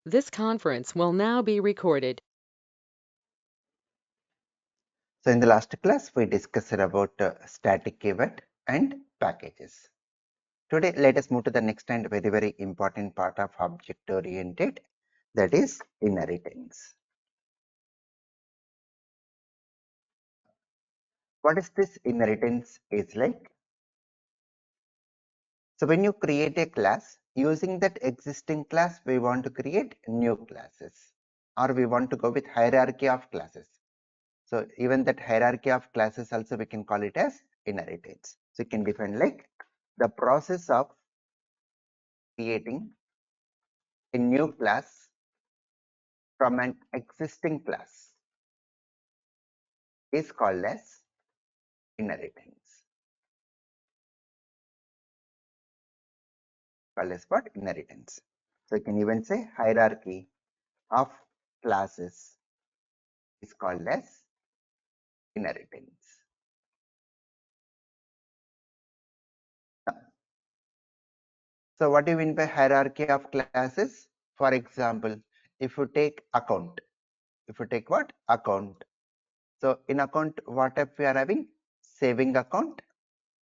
This conference will now be recorded. So in the last class, we discussed about static keyword and packages. Today, let us move to the next and very important part of object-oriented, that is inheritance. What is this inheritance is like? So when you create a class, using that existing class, we want to create new classes, or we want to go with hierarchy of classes. So even that hierarchy of classes also we can call it as inheritance. So you can define like the process of creating a new class from an existing class is called as inheritance. Called as what? Inheritance. So you can even say hierarchy of classes is called as inheritance. So what do you mean by hierarchy of classes? For example, if you take account, if you take what? Account. So in account, what if we are having? Saving account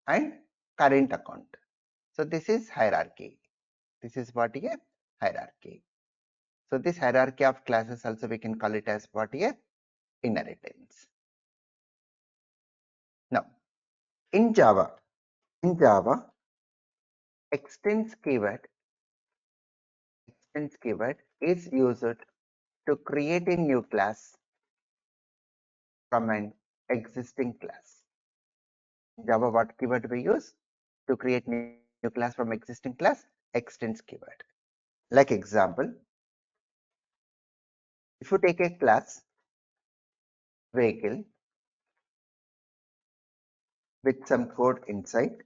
and current account. So this is hierarchy. This is what here? Hierarchy. So this hierarchy of classes also we can call it as what here? Inheritance. Now in Java, extends keyword is used to create a new class from an existing class. In Java, what keyword we use to create new class from existing class? Extends keyword. Like example, if you take a class vehicle with some code inside.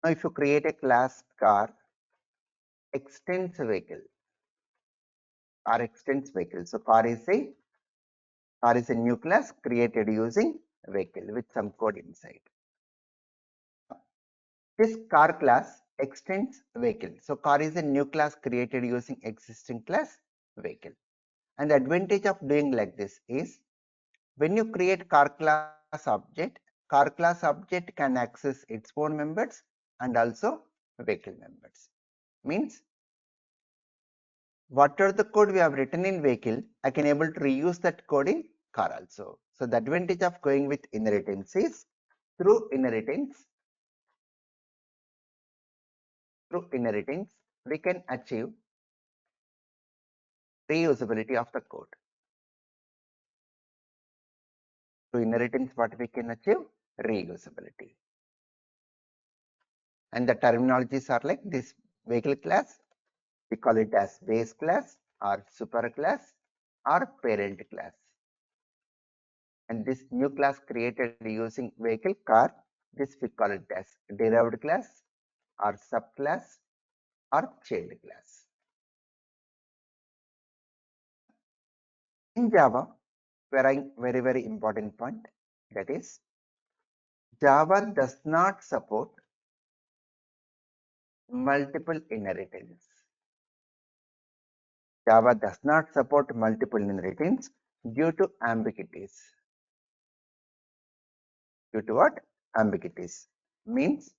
Now if you create a class car extends vehicle, so car is a new class created using vehicle with some code inside. This car class extends vehicle, so car is a new class created using existing class vehicle. And the advantage of doing like this is when you create car class object can access its own members and also vehicle members. Means whatever the code we have written in vehicle, I can able to reuse that code in car also. So the advantage of going with inheritance is through inheritance we can achieve reusability of the code. Through inheritance what we can achieve? Reusability. And the terminologies are like this: vehicle class, we call it as base class or super class or parent class. And this new class created using vehicle car, this we call it as derived class or subclass or child class. In Java, very important point, that is Java does not support multiple inheritance. Java does not support multiple inheritance due to ambiguities. Due to what? Ambiguities. Means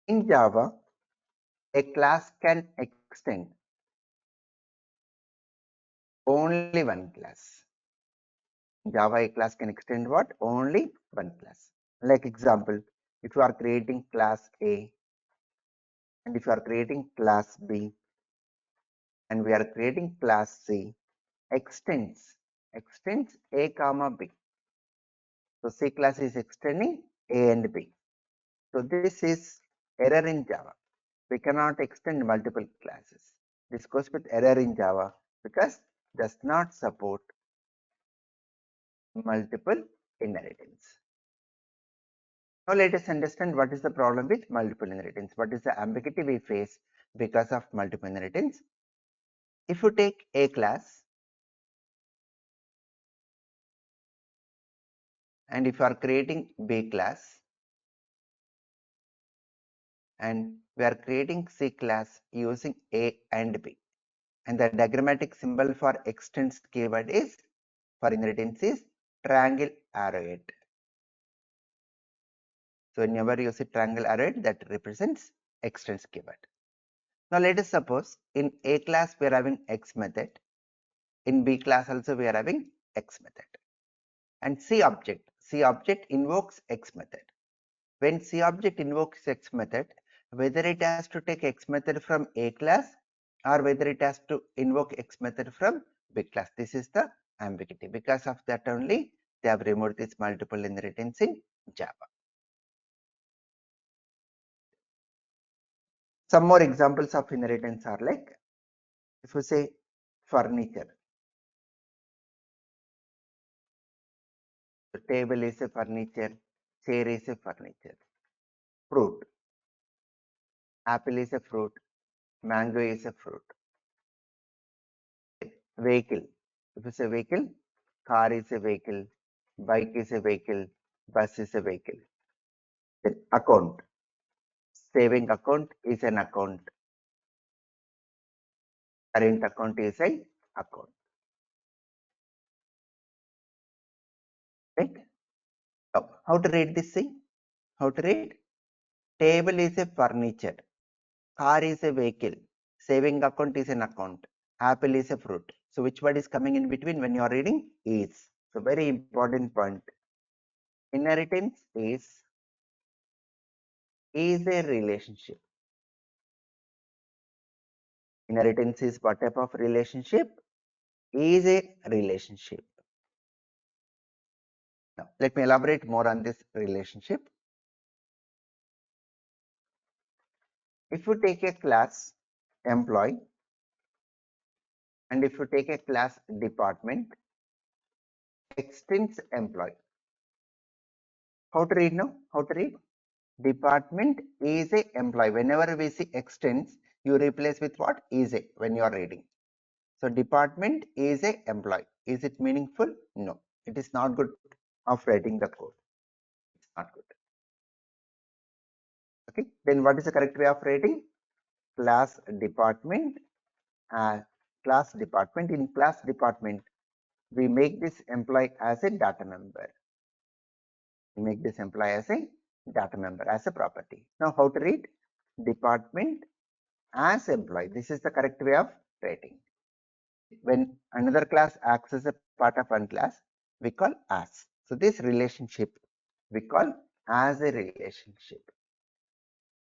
in Java, a class can extend only one class. In Java, a class can extend what? Only one class. Like example, if you are creating class A and if you are creating class B and we are creating class C, extends A comma B. So C class is extending A and B. So this is error in Java. We cannot extend multiple classes. This goes with error in Java because does not support multiple inheritance. Now let us understand what is the problem with multiple inheritance. What is the ambiguity we face because of multiple inheritance? If you take A class and if you are creating B class and we are creating C class using A and B. And the diagrammatic symbol for extends keyword is, for inheritance is triangle arrowhead. So whenever you see triangle arrowhead, that represents extends keyword. Now let us suppose in A class we are having X method. In B class also we are having X method. And C object invokes X method. When C object invokes X method, whether it has to take X method from A class or whether it has to invoke X method from B class. This is the ambiguity. Because of that only, they have removed this multiple inheritance in Java. Some more examples of inheritance are like, if you say furniture, the table is a furniture, chair is a furniture. Fruit, apple is a fruit, mango is a fruit. Vehicle, if you say vehicle, car is a vehicle, bike is a vehicle, bus is a vehicle. Then account, saving account is an account, current account is an account. Right? Now, how to read this thing? How to read? Table is a furniture, car is a vehicle, saving account is an account, apple is a fruit. So which word is coming in between when you are reading? Is. So very important point. Inheritance is a relationship. Inheritance is what type of relationship? Is a relationship. Now, let me elaborate more on this relationship. If you take a class employee and if you take a class department, extends employee. How to read now? How to read? Department is a employee. Whenever we see extends, you replace with what? Is a when you are reading. So department is a employee. Is it meaningful? No. It is not good of writing the code. It's not good. Okay. Then what is the correct way of writing? Class department. Class department. In class department, we make this employee as a data member. We make this employee as a data member, as a property. Now, how to read? Department as employee. This is the correct way of writing. When another class acts as a part of one class, we call as. So this relationship we call as a relationship.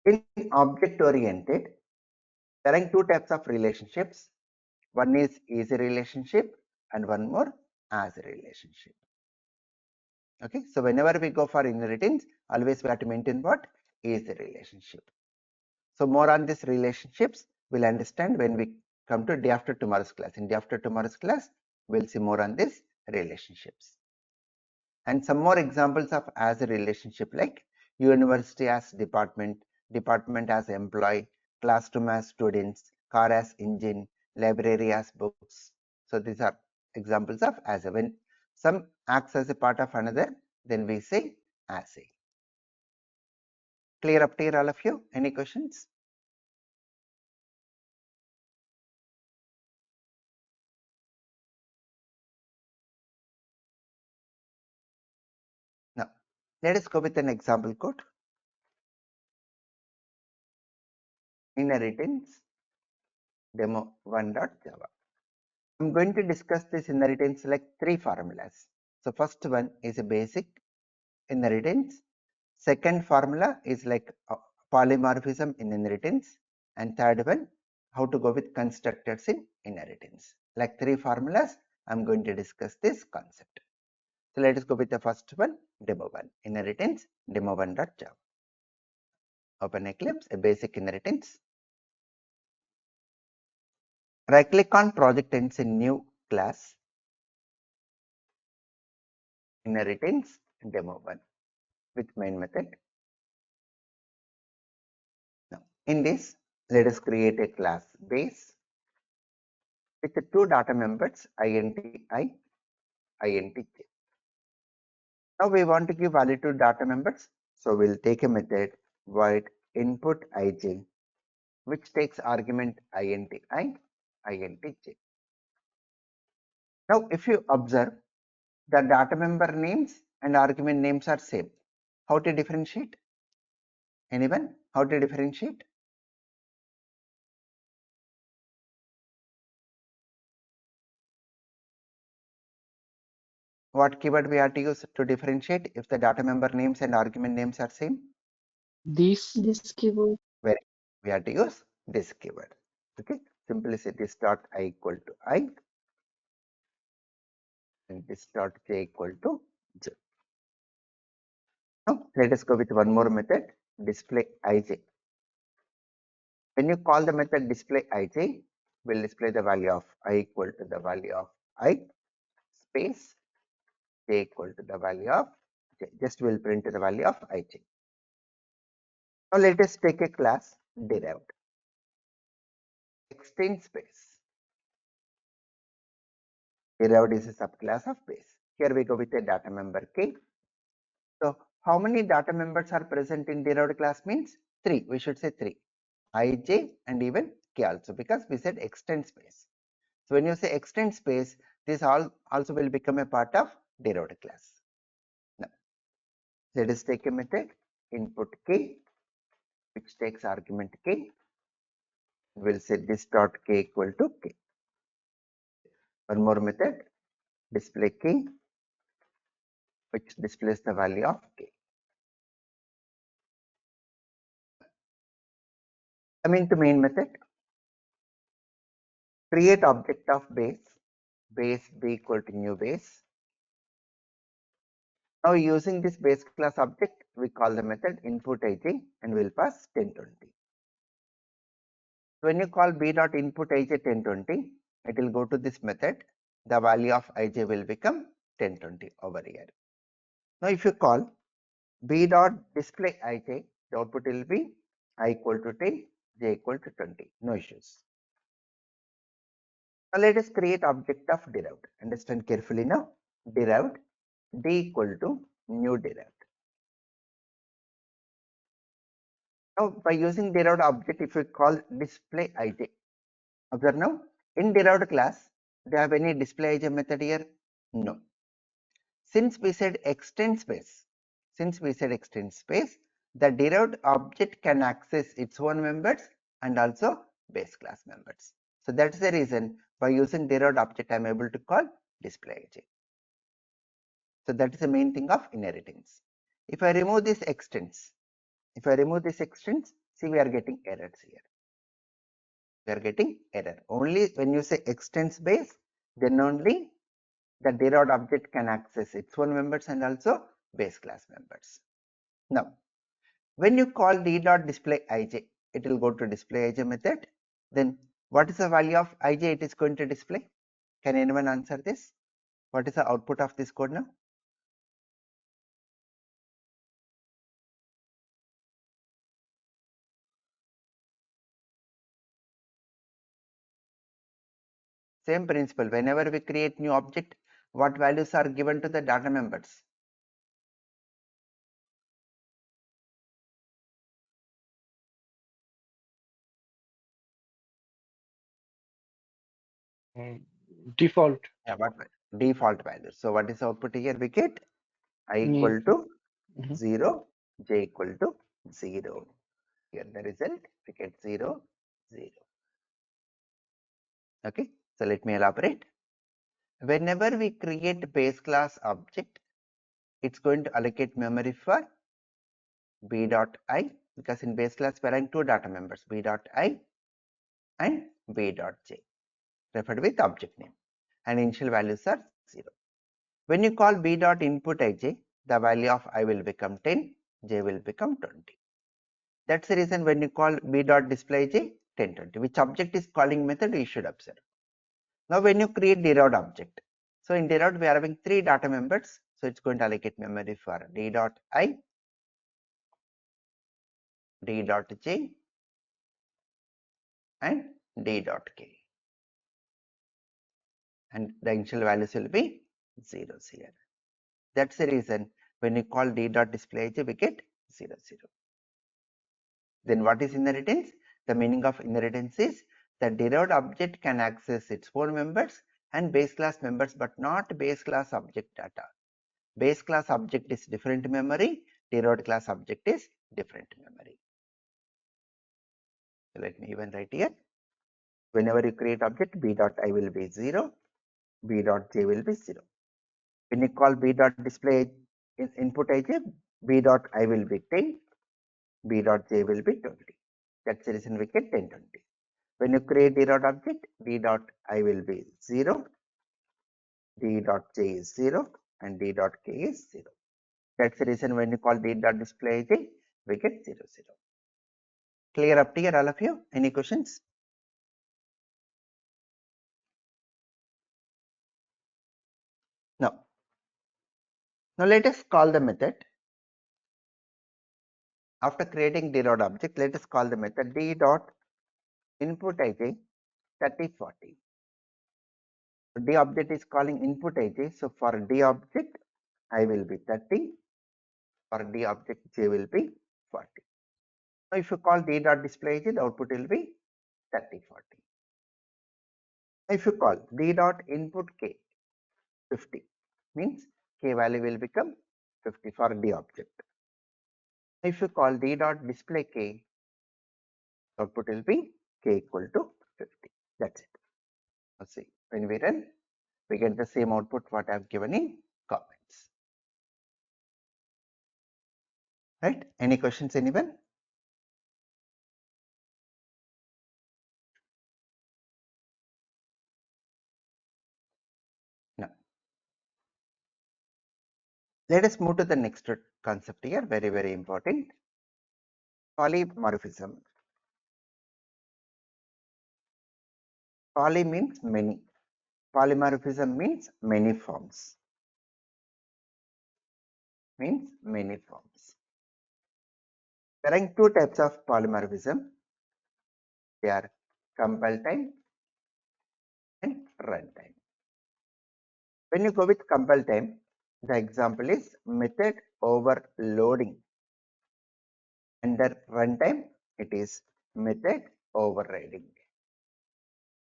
In object oriented, there are two types of relationships. One is a relationship and one more as a relationship. Okay, so whenever we go for inheritance, always we have to maintain what is a relationship. So more on these relationships we'll understand when we come to day after tomorrow's class. In day after tomorrow's class, we'll see more on these relationships. And some more examples of as a relationship like university as department, department as employee, classroom as students, car as engine, library as books. So these are examples of as a. When some acts as a part of another, then we say as a. Clear up to here, all of you? Any questions? Now, let us go with an example code. Inheritance demo1.java. I'm going to discuss this inheritance like three formulas. So first one is a basic inheritance. Second formula is like polymorphism in inheritance. And third one, how to go with constructors in inheritance. Like three formulas, I'm going to discuss this concept. So let us go with the first one, demo1, inheritance demo1.java. Open Eclipse, a basic inheritance. Right click on project ends in new class, inheritance demo1 with main method. Now, in this, let us create a class base with the two data members int I, int j. Now we want to give value to data members, so we'll take a method void input ij which takes argument int I, int j. Now, if you observe, the data member names and argument names are same. How to differentiate? Anyone? How to differentiate? What keyword we have to use to differentiate if the data member names and argument names are same? This keyword. Very. We have to use this keyword. Okay. Simply say this dot I equal to I and this dot j equal to j. Now let us go with one more method, display ij. When you call the method display ij, will display the value of I equal to the value of I space j equal to the value of j. Just will print the value of ij. Now let us take a class derived. Extend space. Derived is a subclass of base. Here we go with a data member k. So how many data members are present in derived class means 3. We should say 3. ij and even k also, because we said extend space. So when you say extend space, this all also will become a part of derived class. Now let us take a method input k, which takes argument k. We'll say this dot k equal to k. One more method, display k, which displays the value of k. Coming to main method, create object of base b equal to new base. Now using this base class object, we call the method input ij and we'll pass 1020. When you call b dot input ij 1020, it will go to this method. The value of ij will become 1020 over here. Now if you call b dot display ij, the output will be I equal to 10, j equal to 20. No issues. Now let us create object of derived. Understand carefully now. Derived d equal to new derived. Now by using derived object, if we call display ij, observe now in derived class, do you have any display ij method here? No. Since we said extend space, the derived object can access its own members and also base class members. So that's the reason by using derived object I am able to call display ij. So that is the main thing of inheritance. If I remove this extends, see we are getting errors here. We are getting error. Only when you say extends base, then only the derived object can access its own members and also base class members. Now, when you call d dot display ij, it will go to display ij method. Then what is the value of ij it is going to display? Can anyone answer this? What is the output of this code now? Same principle. Whenever we create new object, what values are given to the data members? Default. Yeah, what default values. So what is the output here? We get I equal to 0, j equal to 0. Here the result we get 0, 0. Okay, so let me elaborate. Whenever we create base class object, it's going to allocate memory for b dot I, because in base class we are having two data members, b dot I and b dot j, referred with object name, and initial values are 0. When you call b dot input ij, the value of I will become 10, j will become 20. That's the reason when you call b dot display j 1020, which object is calling method you should observe. Now when you create derived object, so in derived we are having three data members, so it's going to allocate memory for d dot I, d dot j and d dot k, and the initial values will be zeros here. That's the reason when you call d dot display j we get 0, 0. Then what is inheritance? The meaning of inheritance is the derived object can access its own members and base class members, but not base class object data. Base class object is different memory, derived class object is different memory. So let me even write here. Whenever you create object, b dot I will be 0, b dot j will be 0. When you call b dot display input ij, b dot I will be 10, b dot j will be 20. That's the reason we get 10, 20. When you create d dot object, d dot I will be 0, d dot j is 0, and d dot k is 0. That's the reason when you call d dot display j, we get 0, 0. Clear up to here, all of you? Any questions? No. Now let us call the method. After creating d dot object, let us call the method d dot input ij 30, 40. D object is calling input ij, so for d object I will be 30, for d object j will be 40. Now if you call d dot display ij, the output will be 30, 40. If you call d dot input k 50, means k value will become 50 for d object. If you call d dot display k, output will be k equal to 50. That's it. Now see, when we run, we get the same output what I have given in comments. Right? Any questions, anyone? No. Let us move to the next concept here, very, very important. Polymorphism. Poly means many. Polymorphism means many forms. Means many forms. There are two types of polymorphism. They are compile time and runtime. When you go with compile time, the example is method overloading. Under runtime, it is method overriding.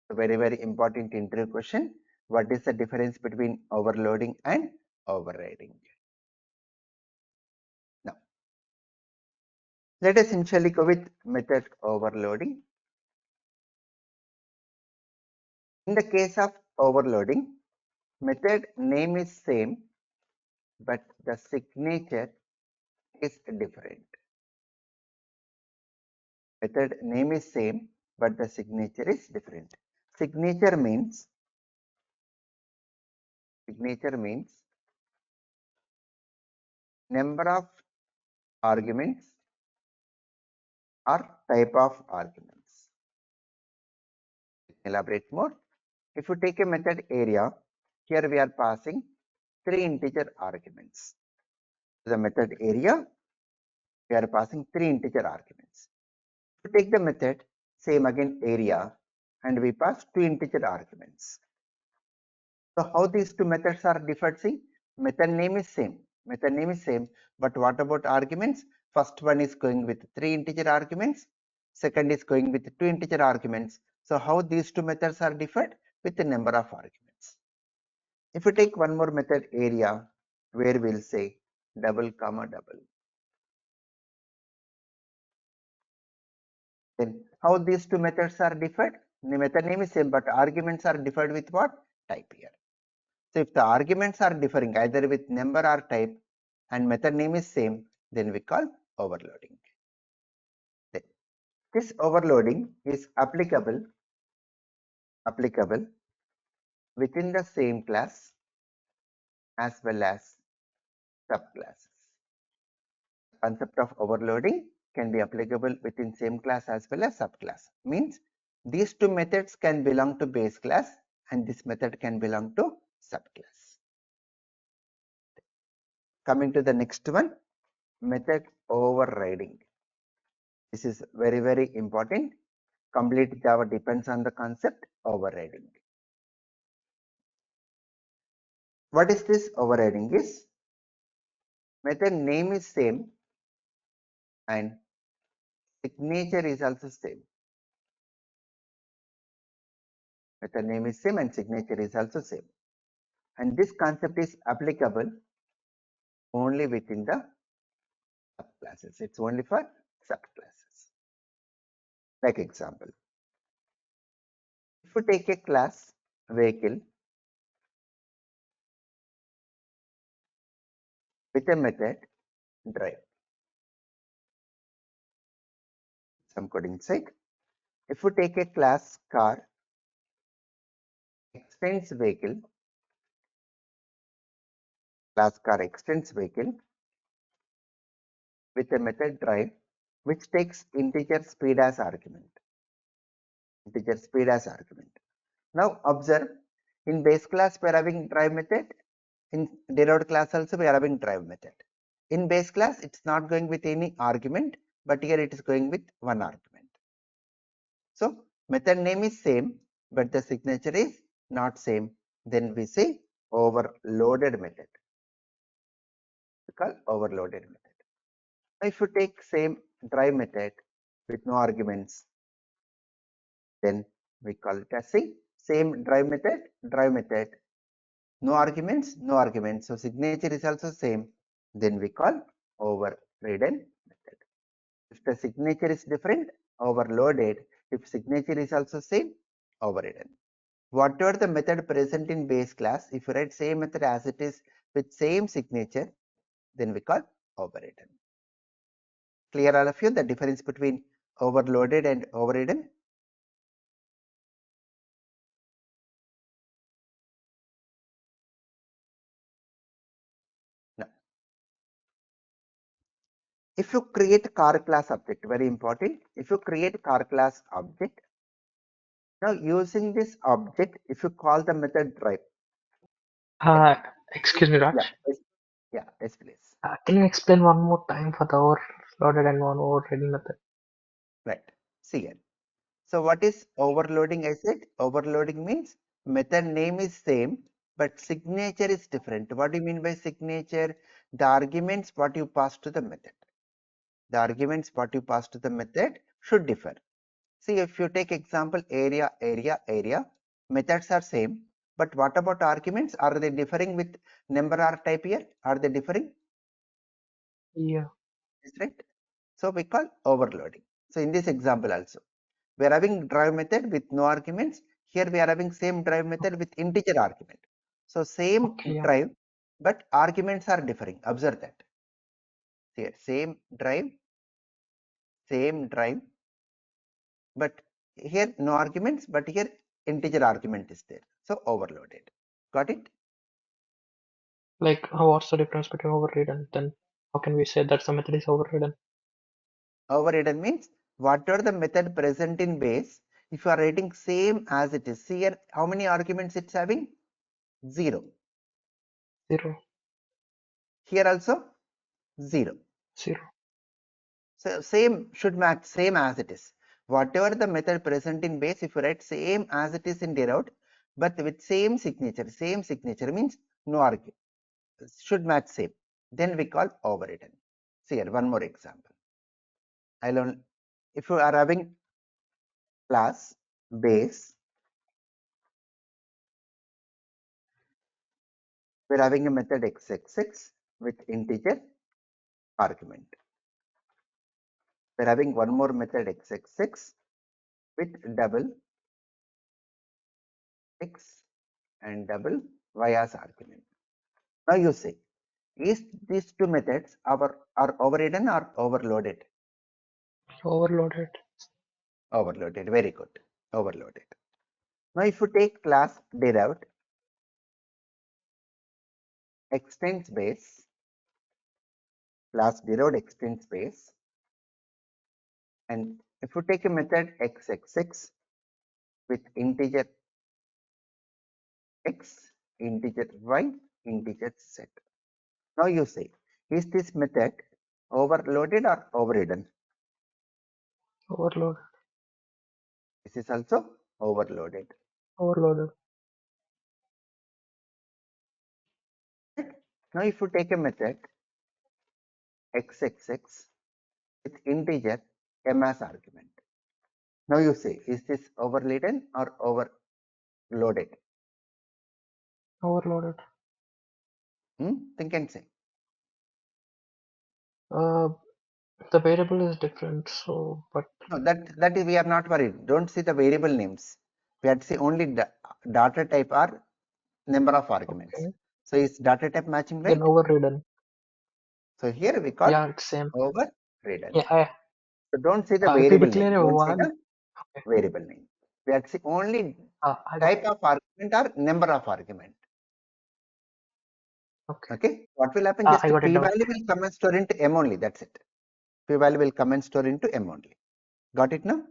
A very, very important interview question. What is the difference between overloading and overriding? Now, let us initially go with method overloading. In the case of overloading, method name is same, but the signature is different. Method name is same, but the signature is different. Signature means number of arguments or type of arguments. Elaborate more. If you take a method area, here we are passing 3 integer arguments. The method area, we are passing 3 integer arguments. If you take the method same again area, and we pass 2 integer arguments. So how these two methods are differed? See, method name is same. Method name is same, but what about arguments? First one is going with 3 integer arguments. Second is going with 2 integer arguments. So how these two methods are differed? With the number of arguments. If you take one more method area, where we'll say double comma double. Then how these two methods are differed? The method name is same, but arguments are differed with what? Type here. So if the arguments are differing either with number or type and method name is same, then we call overloading. This overloading is applicable within the same class as well as subclasses. Concept of overloading can be applicable within same class as well as subclass. Means these two methods can belong to base class and this method can belong to subclass. Coming to the next one, method overriding. This is very, very important. Complete Java depends on the concept overriding. What is this overriding is? Method name is same and signature is also same. Method name is same and signature is also same. And this concept is applicable only within the subclasses. It's only for subclasses. Like example, if you take a class vehicle with a method drive, some code inside. If you take a class car extends vehicle, class car extends vehicle with a method drive which takes integer speed as argument. Integer speed as argument. Now observe, in base class we are having drive method, in derived class also we are having drive method. In base class it's not going with any argument, but here it is going with one argument. So method name is same, but the signature is not same. Then we say overloaded method. We call overloaded method. Now if you take same drive method with no arguments, then we call it as same drive method, no arguments, no arguments. So signature is also same. Then we call overridden method. If the signature is different, overloaded. If signature is also same, overridden. Whatever the method present in base class, if you write same method as it is with same signature, then we call overridden. Clear all of you the difference between overloaded and overridden? No. If you create car class object, very important, if you create car class object, now using this object, if you call the method drive. Excuse me, Raj. Yes, please. Can you explain one more time for the overloaded and one overridden method? Right. See here. So what is overloading? I said overloading means method name is same, but signature is different. What do you mean by signature? The arguments what you pass to the method. The arguments what you pass to the method should differ. See, if you take example area, methods are same, but what about arguments? Are they differing with number or type here? Are they differing? Yeah. Is right? So we call overloading. So in this example also, we are having drive method with no arguments. Here we are having same drive method with integer argument. So same drive, but arguments are differing. Observe that. Here same drive, but here no arguments, but here integer argument is there. So overloaded. Got it? Like, what's the difference between overridden? Then how can we say that the method is overridden? Overridden means whatever the method present in base, if you are writing same as it is, see here how many arguments it's having? 0. 0. Here also 0. 0. So same should match same as it is. Whatever the method present in base, if you write same as it is in derived, but with same signature means no argument, should match same. Then we call overridden. See here one more example. If you are having class base, we are having a method x66 with integer argument. We are having one more method x66 with double x and double y as argument. Now you say, is these two methods are overridden or overloaded? Overloaded. Overloaded. Very good. Overloaded. Now if you take class derived extends base, class derived extends base, and if you take a method x66 with integer x, integer y, integer z. Now you say, is this method overloaded or overridden? Overloaded. This is also overloaded. Overloaded. Now if you take a method x66 with integer m as argument. Now you say, is this overridden or loaded? Overloaded. Think and say. The variable is different, so but No, that is, we are not worried. Don't see the variable names. We have to see only data type or number of arguments. okay. So is data type matching right? Then overridden. So here we call Yeah, it's same. overridden. Yeah, So don't see the if we variable name. declare a Don't see value, the okay. variable name. We have to see only I got type of argument or number of argument. Okay. What will happen? Just I got it down. p-value will come and store into m only. That's it. P-value will come and store into m only. Got it now?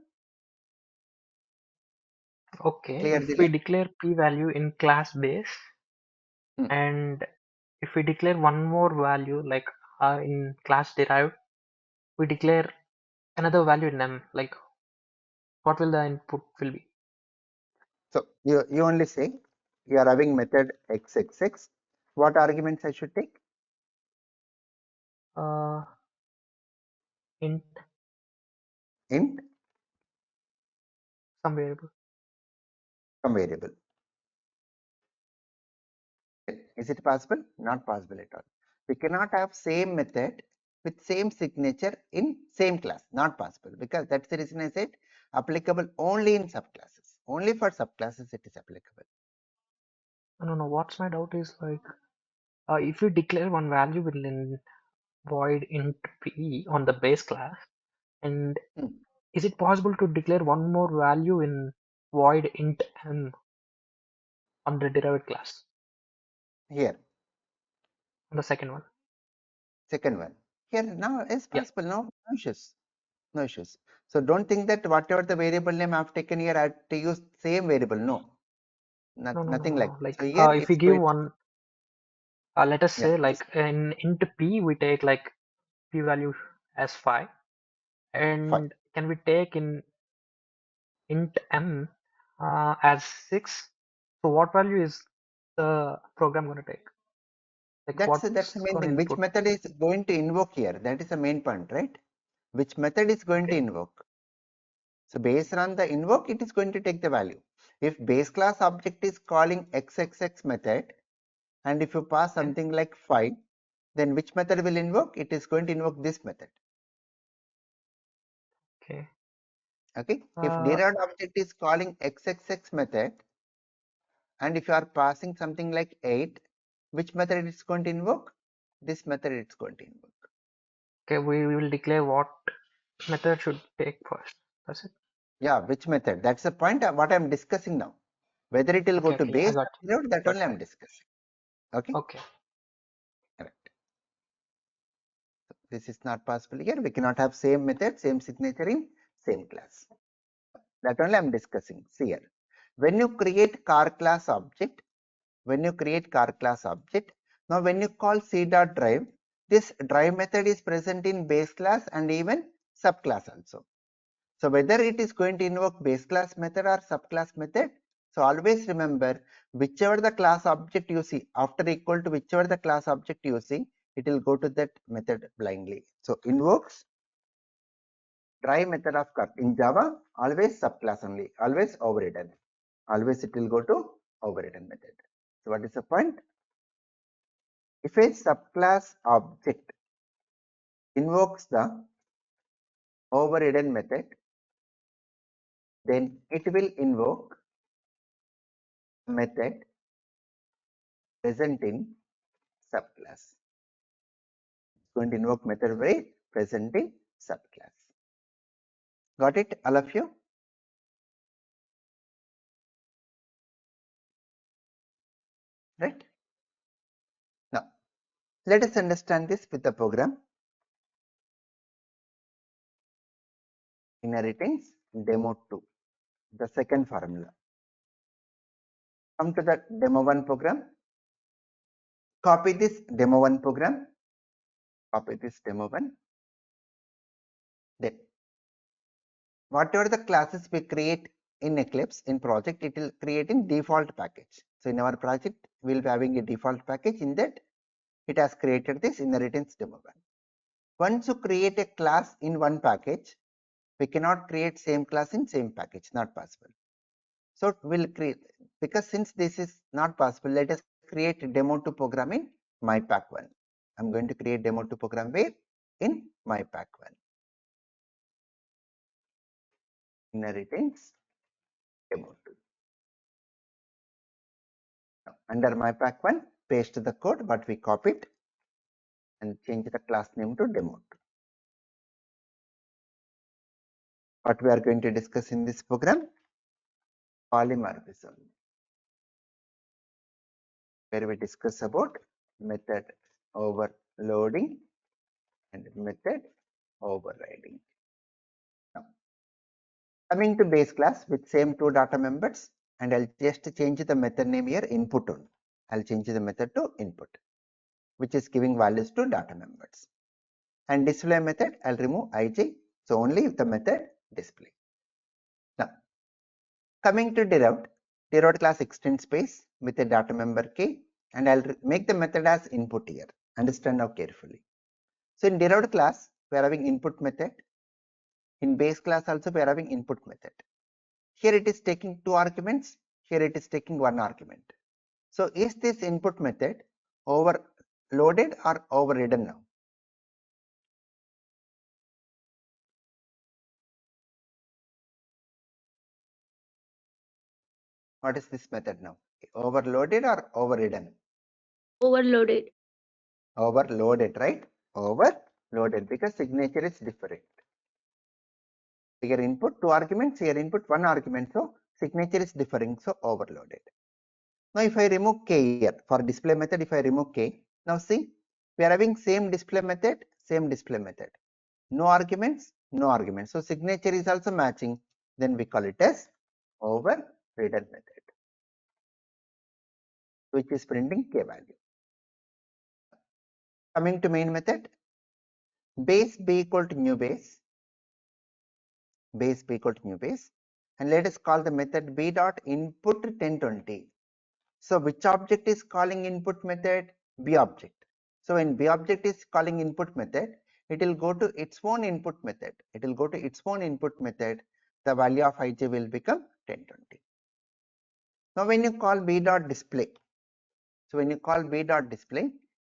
Okay, Clear, if we Dilip? declare p-value in class base, and if we declare one more value like in class derived, we declare another value in m, like what will the input will be? So you only say you are having method xxx. What arguments I should take? Int Int some variable. some variable. Is it possible? Not possible at all. We cannot have same method with same signature in same class. Not possible, because that's the reason I said applicable only in subclasses. Only for subclasses it is applicable. No, what's my doubt is like if you declare one variable in void int p on the base class, and is it possible to declare one more value in void int m on the derived class? Here, On the second one. second one. Here now is Yeah. possible. No issues. No issues. So don't think that whatever the variable name I've taken here, I have to use same variable. No, nothing like that. Like So here if we it's give going. one, let us say Please. like in int p we take like p value as 5, Fine. and can we take in int m as 6? So what value is the program going to take? Like That's the what's main going to thing. Which input? method is going to invoke here? That is the main point, right? Which method is going to Okay. invoke? So based on the invoke, it is going to take the value. If base class object is calling xxx method, and if you pass something like 5, then which method will invoke? It is going to invoke this method. Okay. Okay. If derived object is calling xxx method, and if you are passing something like 8, which method it's going to invoke? This method it's going to invoke. Okay, we will declare what method should take first. That's it. Yeah, which method? That's the point of what I'm discussing now. Whether it will go to Okay, I base got or derived, that you. only I'm discussing. Okay. Okay. Correct. This is not possible here. We cannot have same method, same signature in same class. That only I'm discussing. See here. When you create car class object, now when you call c.drive, this drive method is present in base class and even subclass also. So whether it is going to invoke base class method or subclass method, so always remember, whichever the class object you see, after equal to whichever the class object you see, it will go to that method blindly. So invokes drive method of car. In Java, always subclass only, always overridden. Always it will go to overridden method. So what is the point? If a subclass object invokes the overridden method, then it will invoke method present in subclass. It's going to invoke method by present in subclass. Got it, all of you? Right? Now, let us understand this with the program. Inheritance demo 2, the second formula. Come to the demo 1 program. Copy this demo 1 program. Copy this demo 1. Then whatever the classes we create in Eclipse in project, it will create in default package. So in our project, we will be having a default package. In that, it has created this inheritance demo 1. Once you create a class in one package, we cannot create same class in same package, not possible. So we'll create, because since this is not possible, let us create demo2 program in mypack1. I'm going to create demo2 program where in mypack1. Inheritance demo2. Now, under mypack1, paste the code what we copied and change the class name to demo2. What we are going to discuss in this program? Polymorphism, where we discuss about method overloading and method overriding. Now, coming to base class with same two data members, and I'll just change the method name here input on. I'll change the method to input, which is giving values to data members. And display method, I'll remove ij, so only the method display. Now, coming to derived class extend space with a data member k, and I'll make the method as input here. Understand now carefully. So in derived class, we are having input method. In base class also we are having input method. Here it is taking 2 arguments. Here it is taking 1 argument. So is this input method overloaded or overridden now? What is this method now? Overloaded or overridden? Overloaded. Overloaded, right? Overloaded because signature is different. Here input 2 arguments, here input 1 argument, so signature is differing, so overloaded. Now if I remove k here for display method, if I remove k, now see we are having same display method. No arguments, no arguments. So signature is also matching. Then we call it as overridden method, which is printing k value. Coming to main method, base b equal to new base. Base b equal to new base, and let us call the method b dot input 1020. So which object is calling input method? B object. So when B object is calling input method, it will go to its own input method. The value of ij will become 1020. Now when you call B dot display,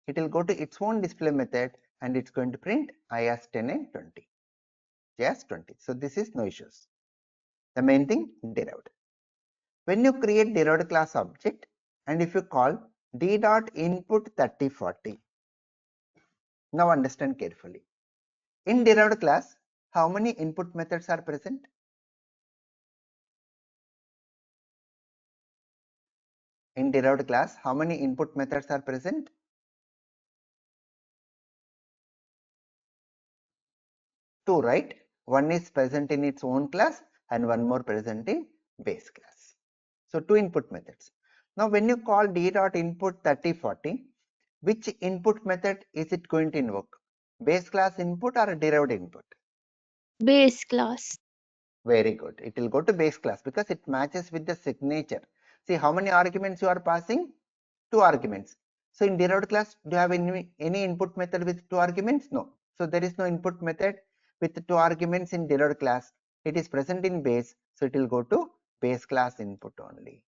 it will go to its own display method and it's going to print I as 10 and 20. J as 20. So this is no issues. The main thing derived. When you create derived class object, and if you call d dot input 3040, now understand carefully. In derived class, how many input methods are present? In derived class, how many input methods are present? 2, right? One is present in its own class and one more present in base class. So 2 input methods. Now when you call d dot input 3040, which input method is it going to invoke? Base class input or derived input? Base class. Very good. It will go to base class because it matches with the signature. See how many arguments you are passing? 2 arguments. So in derived class, do you have any input method with 2 arguments? No. So there is no input method with 2 arguments in derived class. It is present in base. So it will go to base class input only.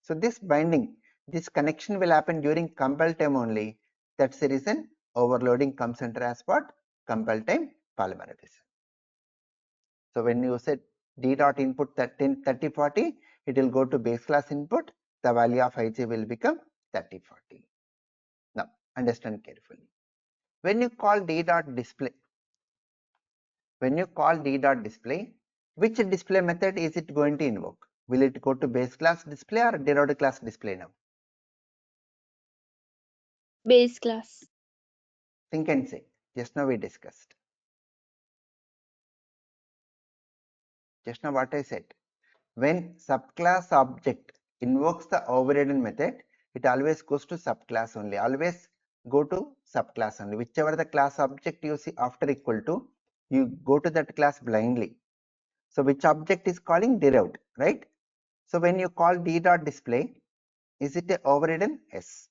So this binding, this connection will happen during compile time only. That's the reason overloading comes under as what? Compile time polymorphism. So when you set d dot input 3040, it will go to base class input. The value of ij will become 3040. Now understand carefully. When you call d dot display, which display method is it going to invoke? Will it go to base class display or derived class display now? Base class. Think and say. Just now we discussed. Just now what I said. When subclass object invokes the overridden method, it always goes to subclass only. Always go to subclass only. Whichever the class object you see after equal to, you go to that class blindly. So which object is calling derived, right? So when you call d dot display, is it a overridden? Yes.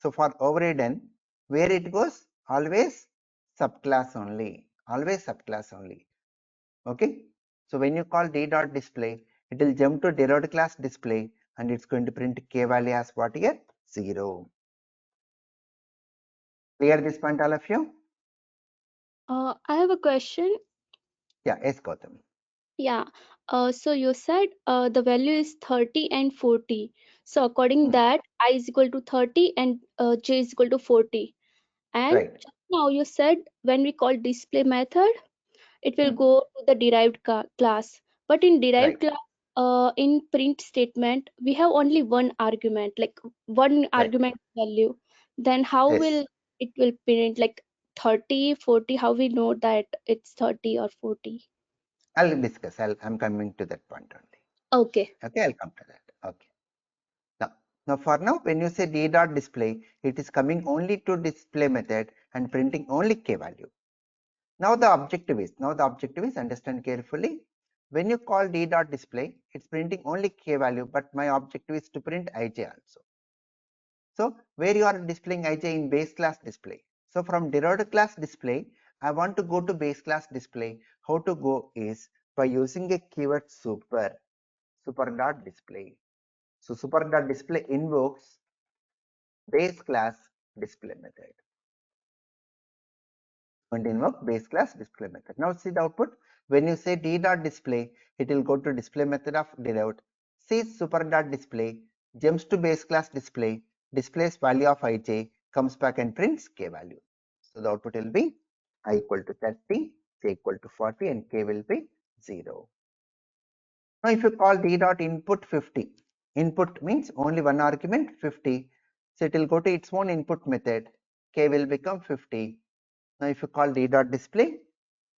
So for overridden, where it goes? Always subclass only. Okay. So when you call d dot display, it will jump to derived class display and it's going to print k value as what here? 0. Clear this point, all of you? I have a question. Yeah, yes, Gautam. Yeah. So you said the value is 30 and 40. So according that, I is equal to 30 and j is equal to 40. And Right. just now you said when we call display method, it will Hmm. go to the derived class. But in derived Right. class, in print statement, we have only one argument, like one Right. argument value. Then how Yes. will it will print like 30, 40? How we know that it's 30 or 40? I'll discuss. I'm coming to that point only. Okay. Okay, I'll come to that. Okay. Now for now, when you say d dot display, it is coming only to display method and printing only k value. Now the objective is understand carefully. When you call d dot display, it's printing only k value, but my objective is to print ij also. So where you are displaying ij in base class display. So from derived class display, I want to go to base class display. How to go is by using a keyword super dot display. So super dot display invokes base class display method. Going to invoke base class display method. Now see the output. When you say d dot display, it will go to display method of derived. See super dot display jumps to base class display, displays value of ij, comes back and prints k value. So the output will be I equal to 30, j equal to 40, and k will be 0. Now if you call d dot input 50, input means only one argument 50, so it will go to its own input method, k will become 50. Now if you call d dot display,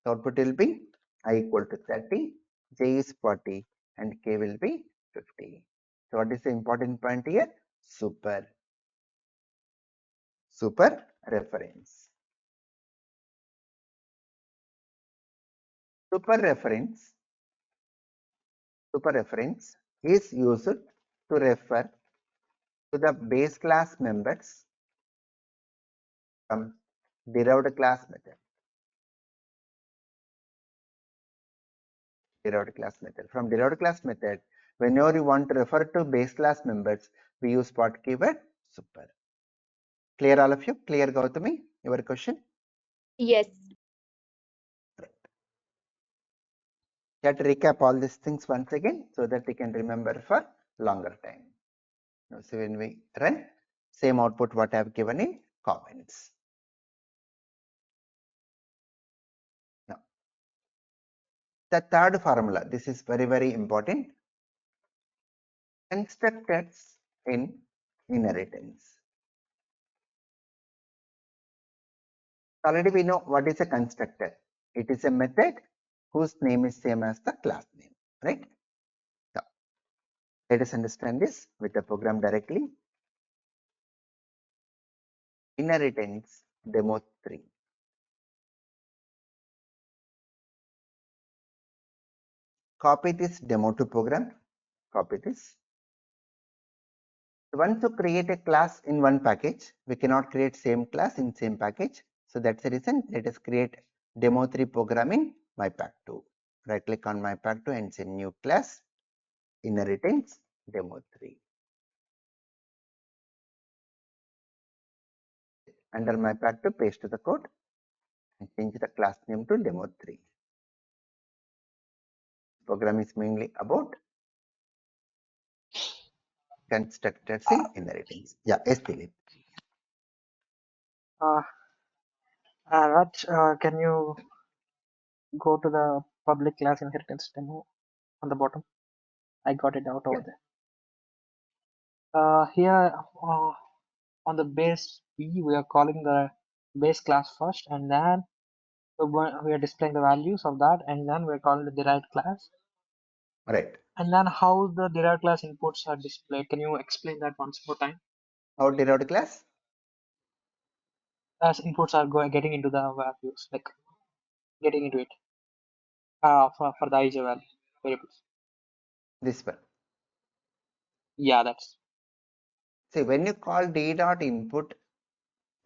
the output will be I equal to 30, j is 40, and k will be 50. So what is the important point here? Super reference. Super reference is used to refer to the base class members from derived class method. From derived class method, whenever you want to refer to base class members, we use what keyword? Super. Clear all of you? Clear, Gautami? Your question? Yes. You have to recap all these things once again so that we can remember for longer time. Now, so when we run, same output what I have given in comments. Now, the third formula, this is very, very important. Constructors in inheritance. Already we know what is a constructor. It is a method whose name is same as the class name, right? Now, let us understand this with the program directly. Inheritance demo 3. Copy this demo to program. Copy this. Once you create a class in one package, we cannot create same class in same package. So that's the reason let us create demo 3 program in mypack2. Right click on mypack2 and say new class, inheritance demo 3. Under mypack2, paste the code and change the class name to demo 3. Program is mainly about constructors in inheritance. Yeah, yes, Dilip. Raj, can you go to the public class inheritance demo on the bottom? I got it out over there. Here on the base B, we are calling the base class first, and then we are displaying the values of that, and then we're calling the derived class. Right. And then how the derived class inputs are displayed. Can you explain that once more time? How derived class? As inputs are getting into the values, like getting into it for the ij value variables. This one. Yeah, that's. See, when you call d dot input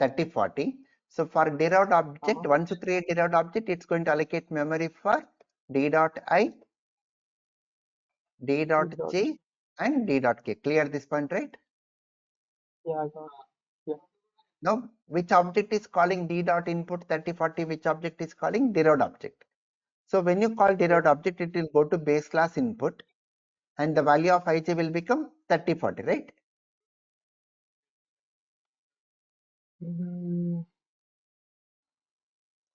30, 40. So for derived object, once you create derived object, it's going to allocate memory for d dot I, d dot j, and d dot k. Clear this point, right? Yeah, I got it. Yeah. Now, which object is calling d dot input 3040? Which object is calling derived object? So when you call derived object, it will go to base class input, and the value of ij will become 3040, right?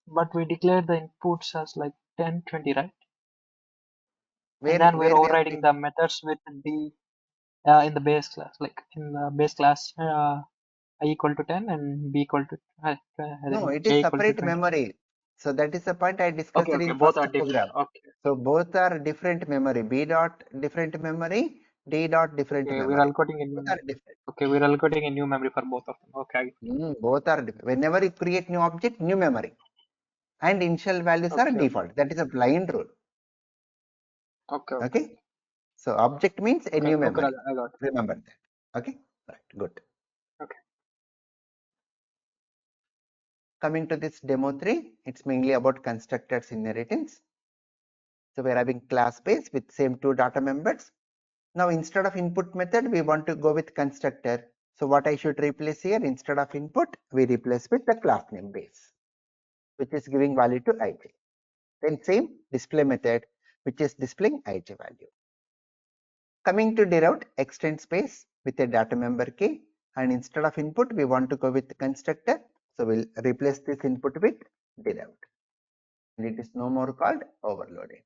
But we declare the inputs as like 10, 20, right? Where And then we're we have overriding the methods with d in the base class, like in the base class I equal to 10 and b equal to I no, think it is j equal to separate 20. memory. So that is the point I discussed Okay, in both first are different. program. Okay. So both are different memory. B dot different memory, D dot different Okay, we're memory. allocating a Both new. are different. Okay, we're allocating a new memory for both of them. Okay. Both are different. Whenever you create new object, new memory, and initial values are Okay. default. That is a blind rule. Okay. Okay. So object means a new memory. Raja, I got it. Remember that. Okay. Right. Good. Okay. Coming to this demo 3, it's mainly about constructors inheritance. So we're having class base with same two data members. Now instead of input method, we want to go with constructor. So what I should replace here, instead of input, we replace with the class name base, which is giving value to ij. Then same display method, which is displaying ij value. Coming to derived, extend space with a data member k, and instead of input, we want to go with constructor. So we'll replace this input with derived, and it is no more called overloaded,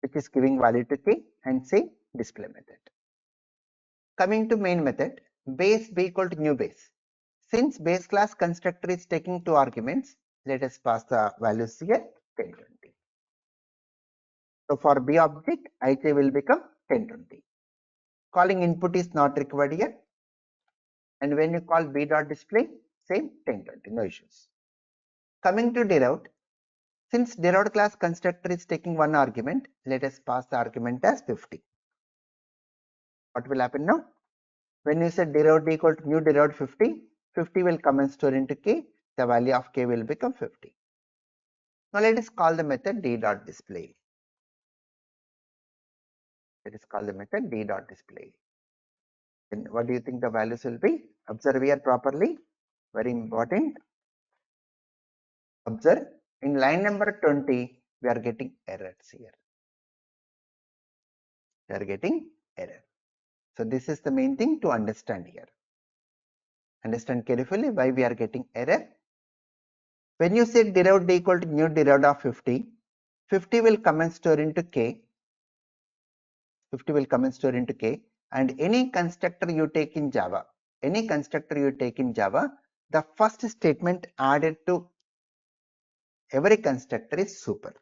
which is giving value to k, and say display method. Coming to main method, base b equal to new base. Since base class constructor is taking two arguments, let us pass the values here 10, 20. So for b object, ij will become 10, 20. Calling input is not required here. And when you call b dot display, same 10, 20, no issues. Coming to derived, since derived class constructor is taking one argument, let us pass the argument as 50. What will happen now? When you say derived equal to new derived 50, 50 will come and store into k, the value of k will become 50. Now let us call the method d dot display. Let us call the method d dot display. Then what do you think the values will be? Observe here properly, very important. Observe, in line number 20, we are getting errors here. We are getting error. So this is the main thing to understand here. Understand carefully why we are getting error. When you say derived equal to new derived of 50, 50 will come and store into k. 50 will come and store into k. And any constructor you take in Java, the first statement added to every constructor is super.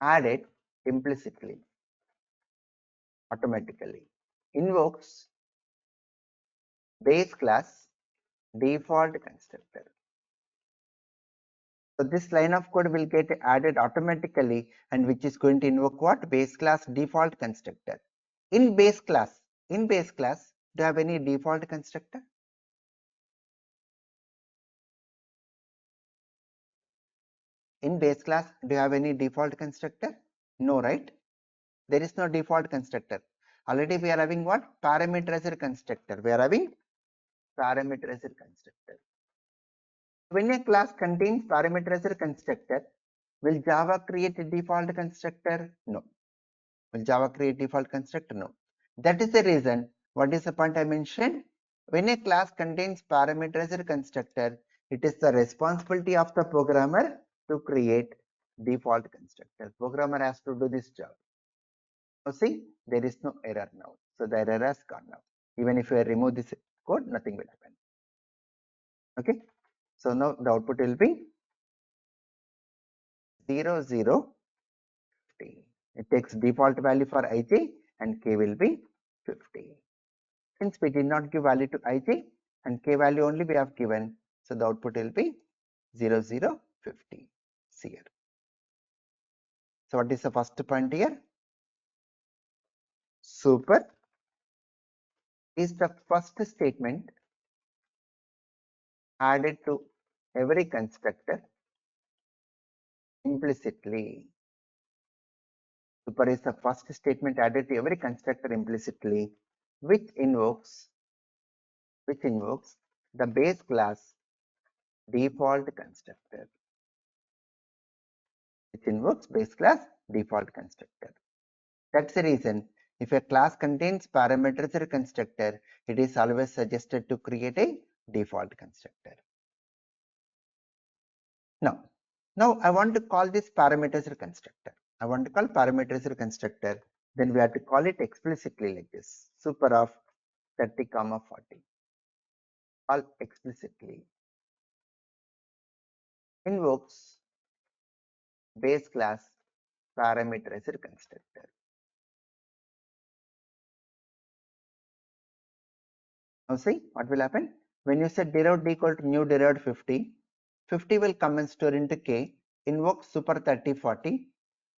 Added implicitly, automatically. Invokes base class default constructor. So this line of code will get added automatically, and which is going to invoke what? Base class default constructor. In base class, do you have any default constructor? In base class, do you have any default constructor? No, right? There is no default constructor. Already we are having what? Parameterized constructor. We are having parameterized constructor. When a class contains parameterized constructor, will Java create a default constructor? No. Will Java create default constructor? No. That is the reason. What is the point I mentioned? When a class contains parameterized constructor, it is the responsibility of the programmer to create default constructor. Programmer has to do this job. Now see, there is no error now. So the error has gone now. Even if I remove this code, nothing will happen. Okay. So now the output will be 0, 0, 50. It takes default value for ij and k will be 50. Since we did not give value to ij and k value only we have given, so the output will be 0, 0, 50 here. So what is the first point here? Super is the first statement added to every constructor implicitly Super is the first statement added to every constructor implicitly, which invokes the base class default constructor. Which invokes base class default constructor. That's the reason if a class contains parameters or constructor, it is always suggested to create a default constructor. Now I want to call this parameters or constructor. I want to call parameters or constructor. Then we have to call it explicitly like this. Super of 30, 40. Call explicitly. Invokes base class parameterizer constructor. Now see what will happen when you set derived equal to new derived 50. 50 will come and store into k. Invokes super 30, 40.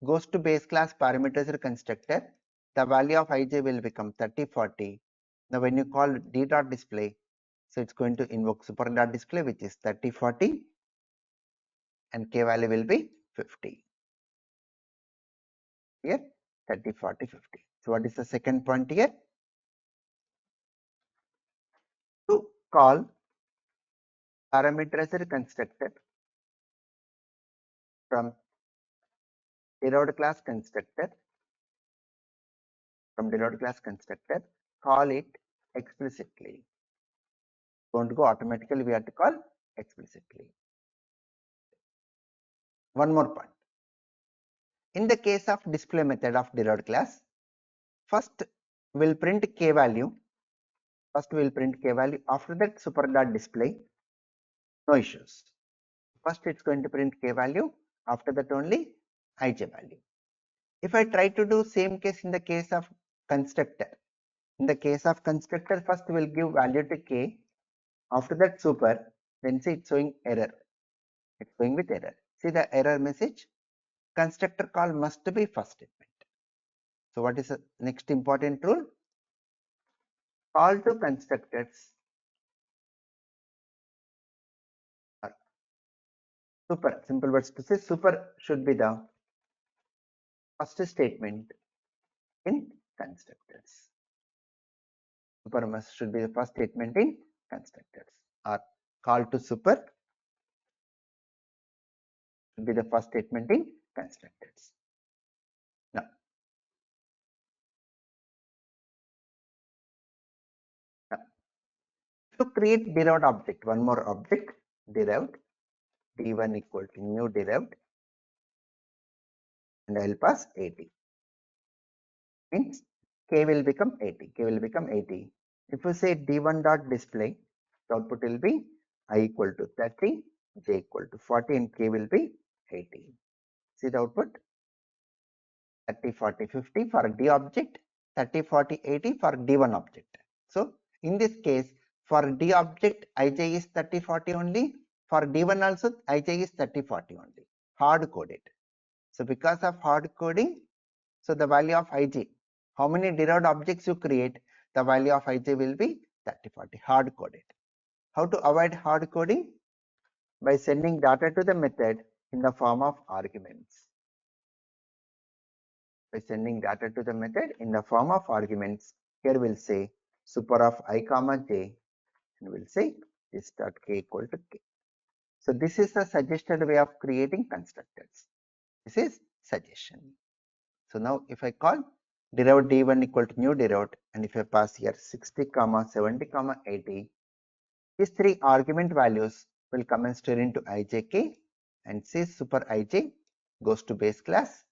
Goes to base class parameterizer constructor. The value of ij will become 30, 40. Now when you call d dot display, so it's going to invoke super dot display, which is 30, 40, and k value will be 50. Here 30, 40, 50. So what is the second point here? To call parameterizer constructor from derived class constructor, call it explicitly. Don't go automatically, we have to call explicitly. One more point. In the case of display method of derived class, first we'll print k value. After that super dot display, no issues. First it's going to print k value, after that only ij value. If I try to do same case in the case of constructor, first we'll give value to k, after that super, then see it's showing error. It's going with error. See the error message? Constructor call must be first statement. So what is the next important rule? Call to constructors super, simple words to say, super should be the first statement in constructors. Super should be the first statement in constructors, or call to super should be the first statement in constructors. Now, to create derived object, one more object, derived, d1 equal to new derived, and I'll pass 80. Means k will become 80. If you say d1 dot display, the output will be I equal to 30, j equal to 40, and k will be 80. See the output? 30, 40, 50 for d object, 30, 40, 80 for d1 object. So in this case, for d object, ij is 30, 40 only. For d1 also, ij is 30, 40 only. Hard coded. So because of hard coding, so the value of ij, how many derived objects you create, the value of ij will be 30, 40, hard coded. How to avoid hard coding? By sending data to the method in the form of arguments. Here we'll say super of I comma j, and we'll say this dot k equal to k. So this is the suggested way of creating constructors. This is suggestion. So now if I call derived d1 equal to new derived, and if I pass here 60, 70, 80, these three argument values will come and store into ijk, and say super ij goes to base class,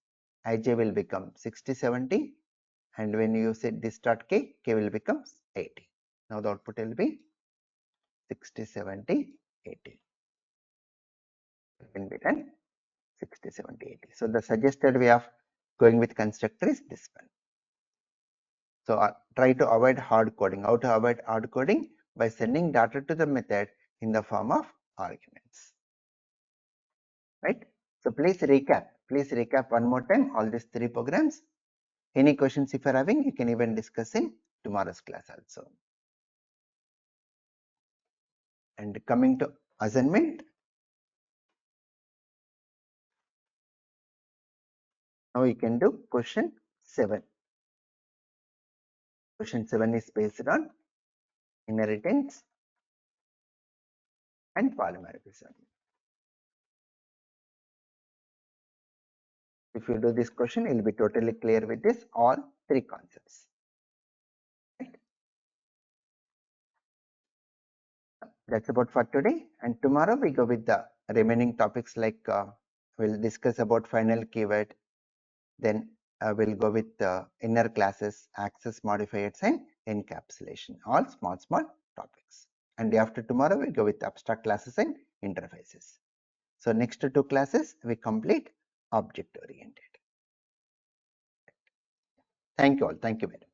ij will become 60, 70, and when you say this dot k, k will become 80. Now the output will be 60, 70, 80. It can be done 60, 70, 80. So the suggested way of going with constructor is this one. So try to avoid hard coding. How to avoid hard coding? By sending data to the method in the form of arguments. Right? So please recap one more time all these three programs. Any questions if you are having, you can even discuss in tomorrow's class also. And coming to assignment, Now you can do question 7. Question 7 is based on inheritance and polymorphism. If you do this question, you will be totally clear with this all 3 concepts. Right? That's about for today, and tomorrow we go with the remaining topics, like we'll discuss about final keyword, then we'll go with inner classes, access modifiers, and encapsulation, all small topics. And after tomorrow we go with abstract classes and interfaces. So next 2 classes we complete object oriented. Thank you all. Thank you very much.